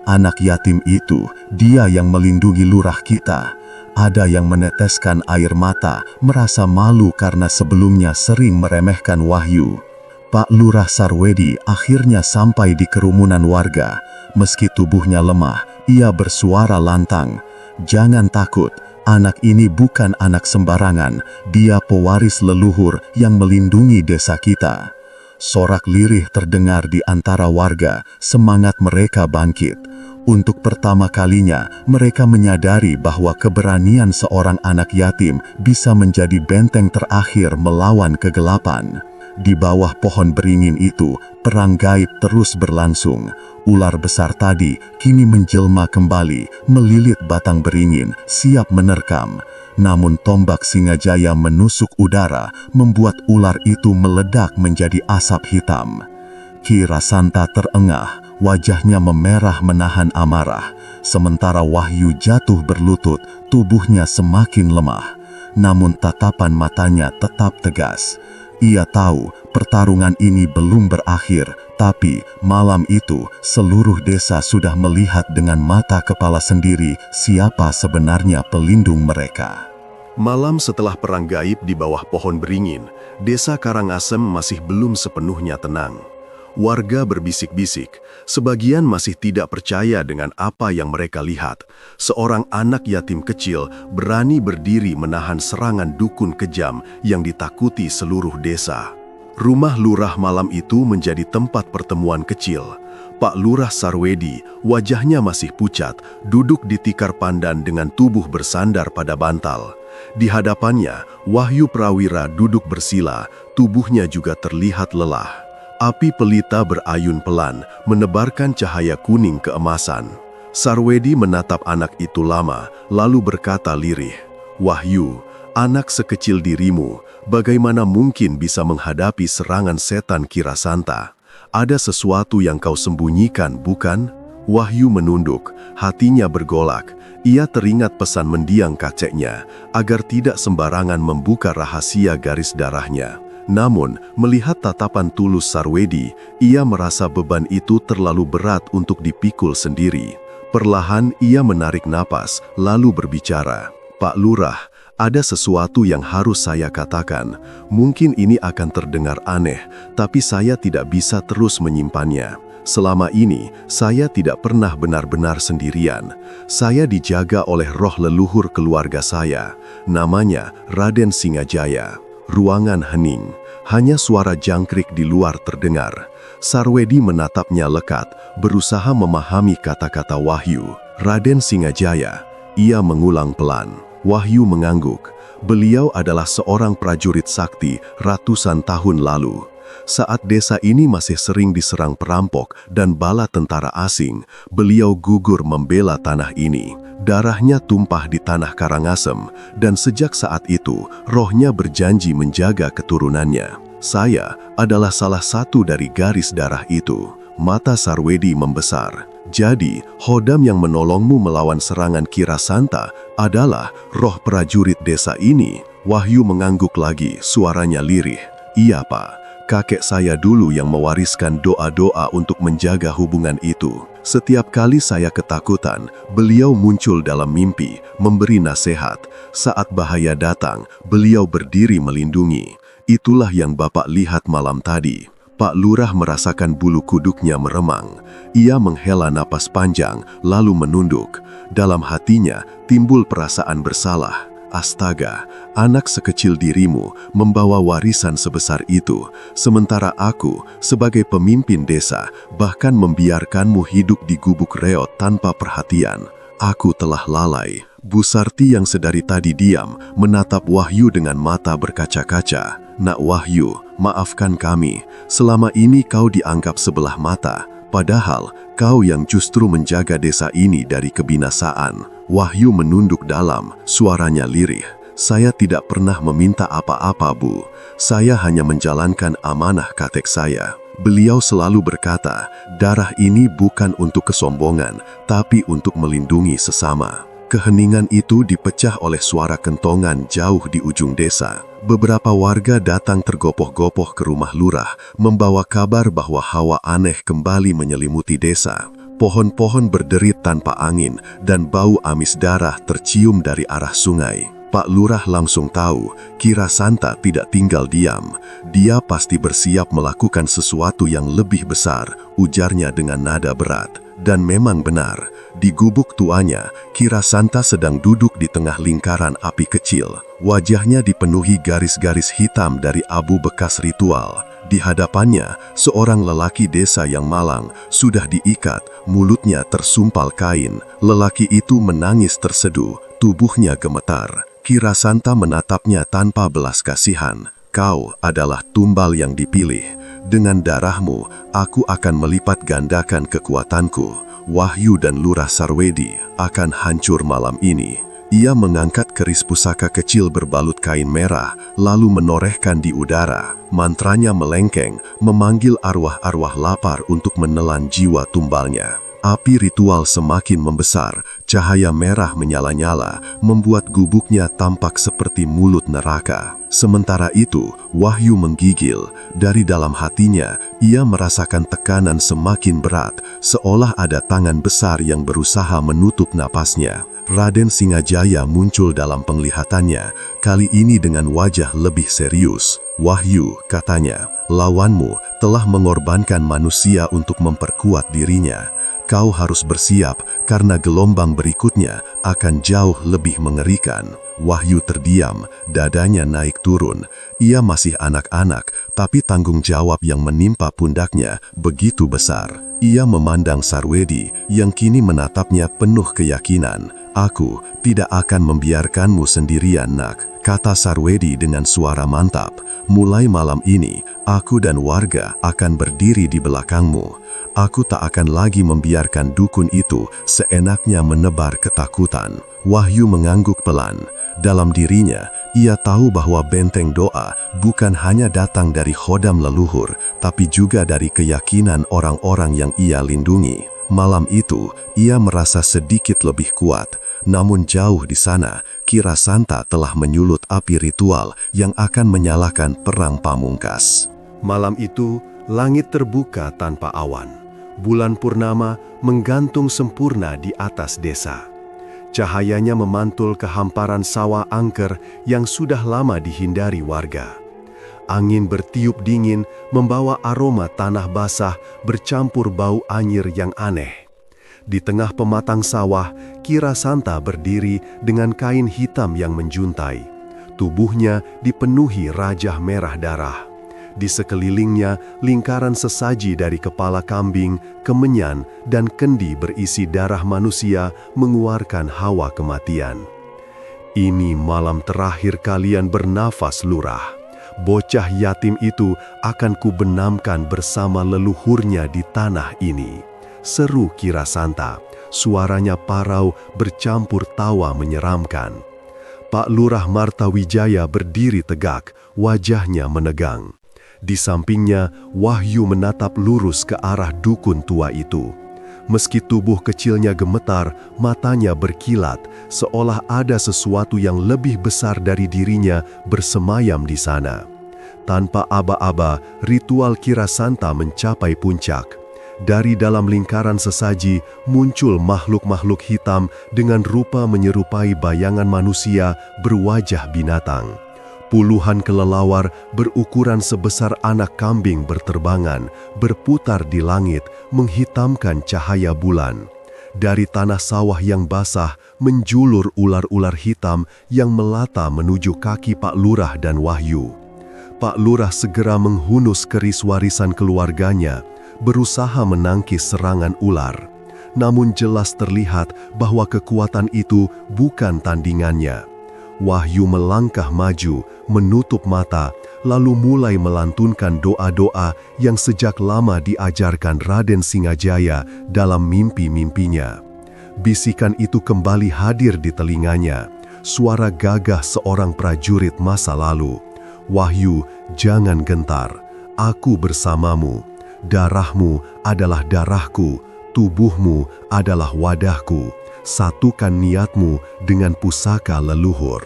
Anak yatim itu, dia yang melindungi lurah kita. Ada yang meneteskan air mata, merasa malu karena sebelumnya sering meremehkan Wahyu. Pak Lurah Sarwedi akhirnya sampai di kerumunan warga. Meski tubuhnya lemah, ia bersuara lantang. "Jangan takut, anak ini bukan anak sembarangan. Dia pewaris leluhur yang melindungi desa kita." Sorak lirih terdengar di antara warga, semangat mereka bangkit. Untuk pertama kalinya, mereka menyadari bahwa keberanian seorang anak yatim bisa menjadi benteng terakhir melawan kegelapan. Di bawah pohon beringin itu, perang gaib terus berlangsung. Ular besar tadi kini menjelma kembali, melilit batang beringin, siap menerkam. Namun tombak Singajaya menusuk udara, membuat ular itu meledak menjadi asap hitam. Ki Rasanta terengah, wajahnya memerah menahan amarah. Sementara Wahyu jatuh berlutut, tubuhnya semakin lemah. Namun tatapan matanya tetap tegas. Ia tahu pertarungan ini belum berakhir, tapi malam itu seluruh desa sudah melihat dengan mata kepala sendiri siapa sebenarnya pelindung mereka. Malam setelah perang gaib di bawah pohon beringin, desa Karangasem masih belum sepenuhnya tenang. Warga berbisik-bisik, sebagian masih tidak percaya dengan apa yang mereka lihat. Seorang anak yatim kecil berani berdiri menahan serangan dukun kejam yang ditakuti seluruh desa. Rumah lurah malam itu menjadi tempat pertemuan kecil. Pak Lurah Sarwedi, wajahnya masih pucat, duduk di tikar pandan dengan tubuh bersandar pada bantal. Di hadapannya, Wahyu Prawira duduk bersila, tubuhnya juga terlihat lelah. Api pelita berayun pelan, menebarkan cahaya kuning keemasan. Sarwedi menatap anak itu lama, lalu berkata lirih, "Wahyu, anak sekecil dirimu, bagaimana mungkin bisa menghadapi serangan setan Ki Rasanta? Ada sesuatu yang kau sembunyikan, bukan?" Wahyu menunduk, hatinya bergolak. Ia teringat pesan mendiang kakeknya, agar tidak sembarangan membuka rahasia garis darahnya. Namun, melihat tatapan tulus Sarwedi, ia merasa beban itu terlalu berat untuk dipikul sendiri. Perlahan ia menarik napas, lalu berbicara, "Pak Lurah, ada sesuatu yang harus saya katakan. Mungkin ini akan terdengar aneh, tapi saya tidak bisa terus menyimpannya. Selama ini, saya tidak pernah benar-benar sendirian. Saya dijaga oleh roh leluhur keluarga saya. Namanya Raden Singajaya." Ruangan hening, hanya suara jangkrik di luar terdengar. Sarwedi menatapnya lekat, berusaha memahami kata-kata Wahyu. "Raden Singajaya," ia mengulang pelan. Wahyu mengangguk. Beliau adalah seorang prajurit sakti ratusan tahun lalu. Saat desa ini masih sering diserang perampok dan bala tentara asing, beliau gugur membela tanah ini. Darahnya tumpah di tanah Karangasem, dan sejak saat itu, rohnya berjanji menjaga keturunannya. Saya adalah salah satu dari garis darah itu. Mata Sarwedi membesar. "Jadi, Hodam yang menolongmu melawan serangan Ki Rasanta adalah roh prajurit desa ini?" Wahyu mengangguk lagi, suaranya lirih. "Iya, Pak. Kakek saya dulu yang mewariskan doa-doa untuk menjaga hubungan itu. Setiap kali saya ketakutan, beliau muncul dalam mimpi, memberi nasihat. Saat bahaya datang, beliau berdiri melindungi. Itulah yang Bapak lihat malam tadi." Pak Lurah merasakan bulu kuduknya meremang. Ia menghela napas panjang, lalu menunduk. Dalam hatinya timbul perasaan bersalah. "Astaga, anak sekecil dirimu membawa warisan sebesar itu, sementara aku sebagai pemimpin desa bahkan membiarkanmu hidup di gubuk reot tanpa perhatian. Aku telah lalai." Bu Sarti yang sedari tadi diam menatap Wahyu dengan mata berkaca-kaca. "Nak Wahyu, maafkan kami. Selama ini kau dianggap sebelah mata, padahal kau yang justru menjaga desa ini dari kebinasaan." Wahyu menunduk dalam, suaranya lirih. Saya tidak pernah meminta apa-apa, Bu. Saya hanya menjalankan amanah kakek saya. Beliau selalu berkata, darah ini bukan untuk kesombongan, tapi untuk melindungi sesama. Keheningan itu dipecah oleh suara kentongan jauh di ujung desa. Beberapa warga datang tergopoh-gopoh ke rumah lurah, membawa kabar bahwa hawa aneh kembali menyelimuti desa. Pohon-pohon berderit tanpa angin, dan bau amis darah tercium dari arah sungai. Pak Lurah langsung tahu, Kira Santa tidak tinggal diam. Dia pasti bersiap melakukan sesuatu yang lebih besar, ujarnya dengan nada berat. Dan memang benar, di gubuk tuanya, Kira Santa sedang duduk di tengah lingkaran api kecil. Wajahnya dipenuhi garis-garis hitam dari abu bekas ritual. Di hadapannya, seorang lelaki desa yang malang sudah diikat, mulutnya tersumpal kain. Lelaki itu menangis terseduh, tubuhnya gemetar. Kira Santa menatapnya tanpa belas kasihan. Kau adalah tumbal yang dipilih. Dengan darahmu, aku akan melipat gandakan kekuatanku. Wahyu dan Lurah Sarwedi akan hancur malam ini. Ia mengangkat keris pusaka kecil berbalut kain merah, lalu menorehkan di udara. Mantranya melengkeng, memanggil arwah-arwah lapar untuk menelan jiwa tumbalnya. Api ritual semakin membesar, cahaya merah menyala-nyala, membuat gubuknya tampak seperti mulut neraka. Sementara itu, Wahyu menggigil. Dari dalam hatinya, ia merasakan tekanan semakin berat, seolah ada tangan besar yang berusaha menutup napasnya. Raden Singajaya muncul dalam penglihatannya, kali ini dengan wajah lebih serius. Wahyu, katanya, lawanmu telah mengorbankan manusia untuk memperkuat dirinya. Kau harus bersiap karena gelombang berikutnya akan jauh lebih mengerikan. Wahyu terdiam, dadanya naik turun. Ia masih anak-anak, tapi tanggung jawab yang menimpa pundaknya begitu besar. Ia memandang Sarwedi yang kini menatapnya penuh keyakinan. Aku tidak akan membiarkanmu sendirian, nak, kata Sarwedi dengan suara mantap. Mulai malam ini, aku dan warga akan berdiri di belakangmu. Aku tak akan lagi membiarkan dukun itu seenaknya menebar ketakutan. Wahyu mengangguk pelan. Dalam dirinya, ia tahu bahwa benteng doa bukan hanya datang dari khodam leluhur, tapi juga dari keyakinan orang-orang yang ia lindungi. Malam itu, ia merasa sedikit lebih kuat. Namun jauh di sana, Kira Santa telah menyulut api ritual yang akan menyalakan perang pamungkas. Malam itu, langit terbuka tanpa awan. Bulan purnama menggantung sempurna di atas desa. Cahayanya memantul ke hamparan sawah angker yang sudah lama dihindari warga. Angin bertiup dingin membawa aroma tanah basah bercampur bau anyir yang aneh. Di tengah pematang sawah, Kira Santa berdiri dengan kain hitam yang menjuntai. Tubuhnya dipenuhi rajah merah darah. Di sekelilingnya, lingkaran sesaji dari kepala kambing, kemenyan, dan kendi berisi darah manusia mengeluarkan hawa kematian. Ini malam terakhir kalian bernafas, Lurah. Bocah yatim itu akan kubenamkan bersama leluhurnya di tanah ini. Seru Kira Santa, suaranya parau bercampur tawa menyeramkan. Pak Lurah Martawijaya berdiri tegak, wajahnya menegang. Di sampingnya, Wahyu menatap lurus ke arah dukun tua itu. Meski tubuh kecilnya gemetar, matanya berkilat, seolah ada sesuatu yang lebih besar dari dirinya bersemayam di sana. Tanpa aba-aba, ritual Kira Santa mencapai puncak. Dari dalam lingkaran sesaji, muncul makhluk-makhluk hitam dengan rupa menyerupai bayangan manusia berwajah binatang. Puluhan kelelawar berukuran sebesar anak kambing berterbangan, berputar di langit, menghitamkan cahaya bulan. Dari tanah sawah yang basah, menjulur ular-ular hitam yang melata menuju kaki Pak Lurah dan Wahyu. Pak Lurah segera menghunus keris warisan keluarganya, berusaha menangkis serangan ular. Namun jelas terlihat bahwa kekuatan itu bukan tandingannya. Wahyu melangkah maju, menutup mata, lalu mulai melantunkan doa-doa yang sejak lama diajarkan Raden Singajaya dalam mimpi-mimpinya. Bisikan itu kembali hadir di telinganya. suara gagah seorang prajurit masa lalu. "Wahyu, jangan gentar. Aku bersamamu. Darahmu adalah darahku, tubuhmu adalah wadahku. Satukan niatmu dengan pusaka leluhur."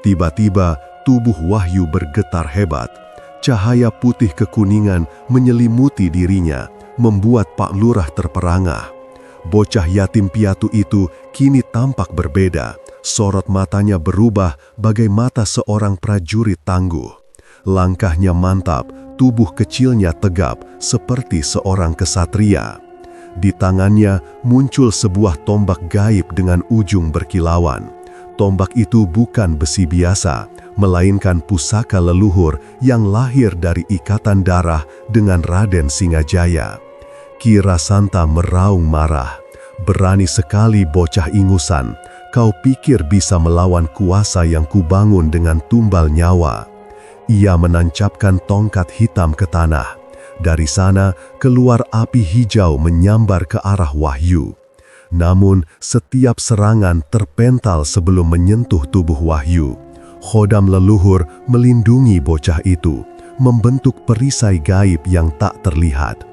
Tiba-tiba, tubuh Wahyu bergetar hebat. Cahaya putih kekuningan menyelimuti dirinya, membuat Pak Lurah terperangah. Bocah yatim piatu itu kini tampak berbeda. Sorot matanya berubah bagai mata seorang prajurit tangguh. Langkahnya mantap, tubuh kecilnya tegap seperti seorang kesatria. Di tangannya muncul sebuah tombak gaib dengan ujung berkilauan. Tombak itu bukan besi biasa, melainkan pusaka leluhur yang lahir dari ikatan darah dengan Raden Singajaya. Ki Rasanta meraung marah. "Berani sekali bocah ingusan, kau pikir bisa melawan kuasa yang kubangun dengan tumbal nyawa?" Ia menancapkan tongkat hitam ke tanah. Dari sana keluar api hijau menyambar ke arah Wahyu. Namun setiap serangan terpental sebelum menyentuh tubuh Wahyu. Khodam leluhur melindungi bocah itu, membentuk perisai gaib yang tak terlihat.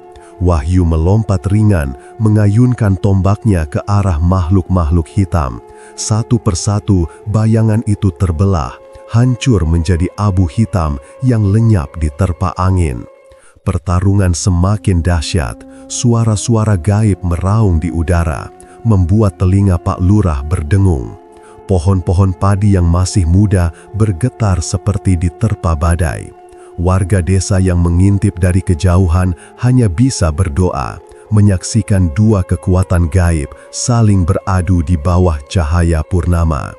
Wahyu melompat ringan, mengayunkan tombaknya ke arah makhluk-makhluk hitam. Satu persatu bayangan itu terbelah, hancur menjadi abu hitam yang lenyap diterpa angin. Pertarungan semakin dahsyat, suara-suara gaib meraung di udara, membuat telinga Pak Lurah berdengung. Pohon-pohon padi yang masih muda bergetar seperti diterpa badai. Warga desa yang mengintip dari kejauhan hanya bisa berdoa, menyaksikan dua kekuatan gaib saling beradu di bawah cahaya purnama.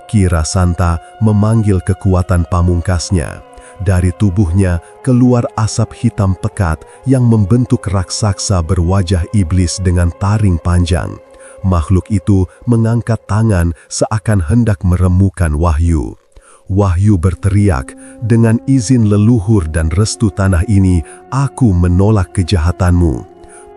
Ki Rasanta memanggil kekuatan pamungkasnya. Dari tubuhnya keluar asap hitam pekat yang membentuk raksasa berwajah iblis dengan taring panjang. Makhluk itu mengangkat tangan seakan hendak meremukan Wahyu. Wahyu berteriak, "Dengan izin leluhur dan restu tanah ini, aku menolak kejahatanmu."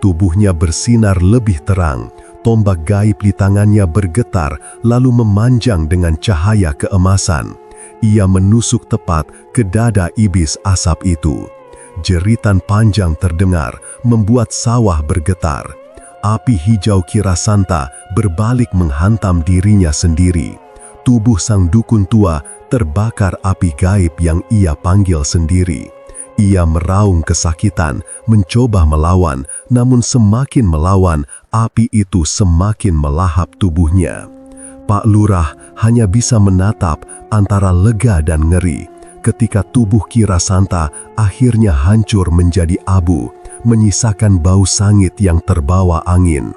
Tubuhnya bersinar lebih terang. Tombak gaib di tangannya bergetar lalu memanjang dengan cahaya keemasan. Ia menusuk tepat ke dada iblis asap itu. Jeritan panjang terdengar, membuat sawah bergetar. Api hijau Ki Rasanta berbalik menghantam dirinya sendiri. Tubuh sang dukun tua terbakar api gaib yang ia panggil sendiri. Ia meraung kesakitan, mencoba melawan, namun semakin melawan, api itu semakin melahap tubuhnya. Pak Lurah hanya bisa menatap antara lega dan ngeri ketika tubuh Ki Rasanta akhirnya hancur menjadi abu, menyisakan bau sangit yang terbawa angin.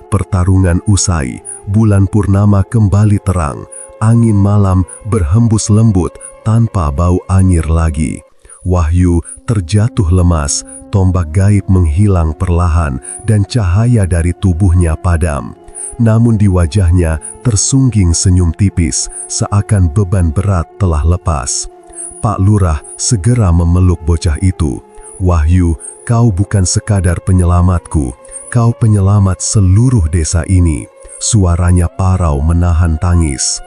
Pertarungan usai, bulan purnama kembali terang, angin malam berhembus lembut tanpa bau anyir lagi. Wahyu terjatuh lemas, tombak gaib menghilang perlahan dan cahaya dari tubuhnya padam. Namun di wajahnya tersungging senyum tipis, seakan beban berat telah lepas. Pak Lurah segera memeluk bocah itu. "Wahyu, kau bukan sekadar penyelamatku, kau penyelamat seluruh desa ini." Suaranya parau menahan tangis.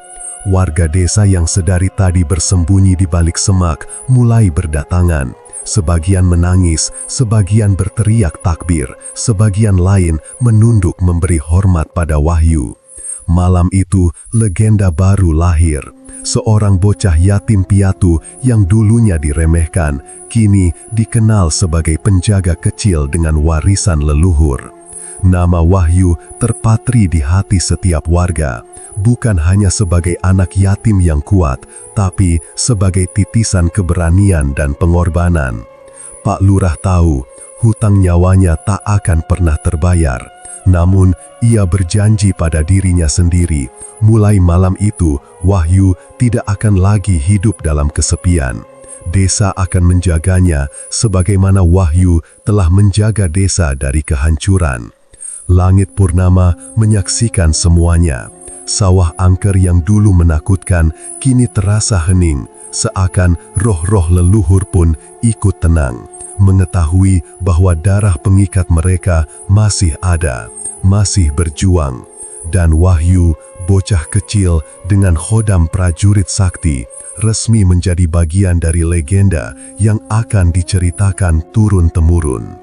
Warga desa yang sedari tadi bersembunyi di balik semak mulai berdatangan. Sebagian menangis, sebagian berteriak takbir, sebagian lain menunduk memberi hormat pada Wahyu. Malam itu, legenda baru lahir. Seorang bocah yatim piatu yang dulunya diremehkan, kini dikenal sebagai penjaga kecil dengan warisan leluhur. Nama Wahyu terpatri di hati setiap warga, bukan hanya sebagai anak yatim yang kuat, tapi sebagai titisan keberanian dan pengorbanan. Pak Lurah tahu, hutang nyawanya tak akan pernah terbayar. Namun, ia berjanji pada dirinya sendiri, mulai malam itu, Wahyu tidak akan lagi hidup dalam kesepian. Desa akan menjaganya, sebagaimana Wahyu telah menjaga desa dari kehancuran. Langit purnama menyaksikan semuanya. Sawah angker yang dulu menakutkan, kini terasa hening, seakan roh-roh leluhur pun ikut tenang, mengetahui bahwa darah pengikat mereka masih ada, masih berjuang. Dan Wahyu bocah kecil dengan khodam prajurit sakti resmi menjadi bagian dari legenda yang akan diceritakan turun-temurun.